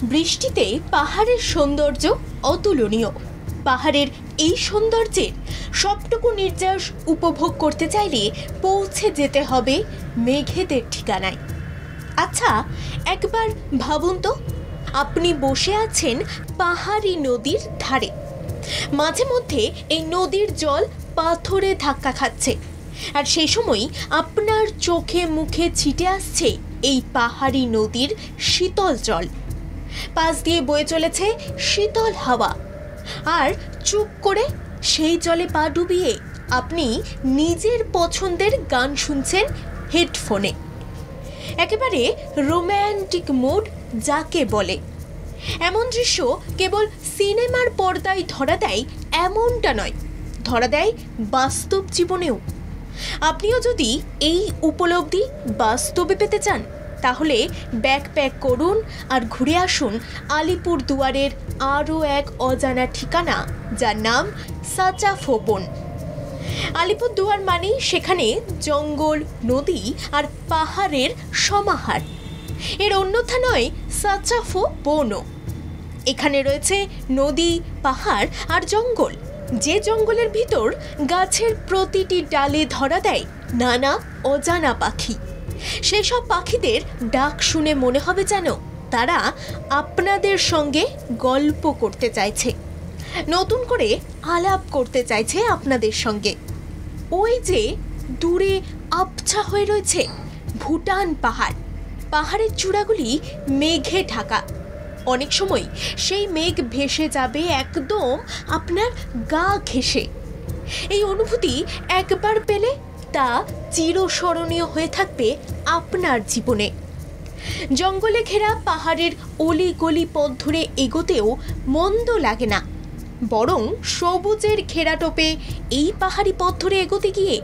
বৃষ্টিতে পাহাড়ের সৌন্দর্য অতুলনীয়। পাহাড়ের এই সৌন্দর্যের সবটুকু নির্যাস উপভোগ করতে চাইলে পৌঁছে যেতে হবে মেঘেদের ঠিকানায়। আচ্ছা, একবার ভাবুন তো, আপনি বসে আছেন পাহাড়ি নদীর ধারে। মাঝে মধ্যে এই নদীর জল পাথরে ধাক্কা খাচ্ছে, আর সেই সময় আপনার চোখে মুখে ছিটে আসছে এই পাহাড়ি নদীর শীতল জল। পাশ দিয়ে বয়ে চলেছে শীতল হাওয়া, আর চুপ করে সেই জলে পা ডুবিয়ে আপনি নিজের পছন্দের গান শুনছেন হেডফোনে। একেবারে রোম্যান্টিক মুড যাকে বলে। এমন দৃশ্য কেবল সিনেমার পর্দায় ধরা দেয় এমনটা নয়, ধরা দেয় বাস্তব জীবনেও। আপনিও যদি এই উপলব্ধি বাস্তবে পেতে চান, তাহলে ব্যাকপ্যাক করুন আর ঘুরে আসুন আলিপুরদুয়ারের আরও এক অজানা ঠিকানা, যার নাম সাচাফো বন। আলিপুরদুয়ার মানে সেখানে জঙ্গল, নদী আর পাহাড়ের সমাহার। এর অন্যথা নয় সাচাফো বনও। এখানে রয়েছে নদী, পাহাড় আর জঙ্গল, যে জঙ্গলের ভিতর গাছের প্রতিটি ডালে ধরা দেয় নানা অজানা পাখি। সেসব পাখিদের ডাক শুনে মনে হবে যেন তারা আপনাদের সঙ্গে গল্প করতে চাইছে, নতুন করে আলাপ করতে চাইছে আপনাদের সঙ্গে। ওই যে দূরে আবছা হয়ে রয়েছে ভুটান পাহাড়। পাহাড়ের চূড়াগুলি মেঘে ঢাকা। অনেক সময় সেই মেঘ ভেসে যাবে একদম আপনার গা ঘেঁষে। এই অনুভূতি একবার পেলে তা চিরস্মরণীয় হয়ে থাকবে আপনার জীবনে। জঙ্গলে ঘেরা পাহাড়ের অলি গলি পথ ধরে এগোতেও মন্দ লাগে না, বরং সবুজের ঘেরাটোপে এই পাহাড়ি পথ ধরে এগোতে গিয়ে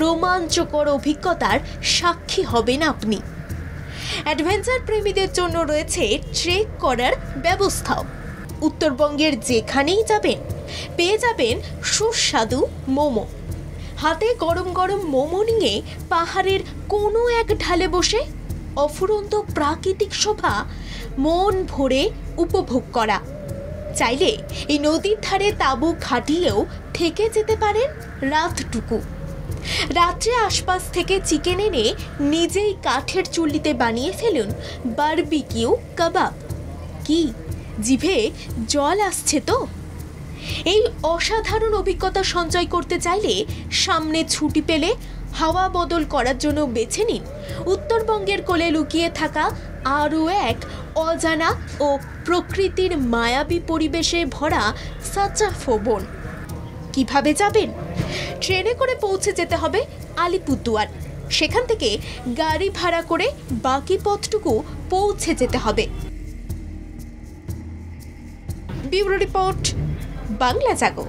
রোমাঞ্চকর অভিজ্ঞতার সাক্ষী হবেন আপনি। অ্যাডভেঞ্চার প্রেমীদের জন্য রয়েছে ট্রেক করার ব্যবস্থাও। উত্তরবঙ্গের যেখানেই যাবেন পেয়ে যাবেন সুস্বাদু মোমো। হাতে গরম গরম মোমো নিয়ে পাহাড়ের কোনো এক ঢালে বসে অফুরন্ত প্রাকৃতিক শোভা মন ভরে উপভোগ করা। চাইলে এই নদীর ধারে তাঁবু খাটিয়েও থেকে যেতে পারেন রাতটুকু। রাত্রে আশপাশ থেকে চিকেন এনে নিজেই কাঠের চুল্লিতে বানিয়ে ফেলুন বারবিকিউ কাবাব। কি জিভে জল আসছে তো? এই অসাধারণ অভিজ্ঞতা সঞ্চয় করতে চাইলে সামনে ছুটি পেলে হাওয়া বদল করার জন্য বেছে নিন উত্তরবঙ্গের কোলে লুকিয়ে থাকা আরও এক অজানা ও প্রকৃতির মায়াবী পরিবেশে ভরা সাচাফো বন। কিভাবে যাবেন? ট্রেনে করে পৌঁছে যেতে হবে আলিপুরদুয়ার। সেখান থেকে গাড়ি ভাড়া করে বাকি পথটুকু পৌঁছে যেতে হবে। ব্যুরো রিপোর্ট, বাংলা জাগো।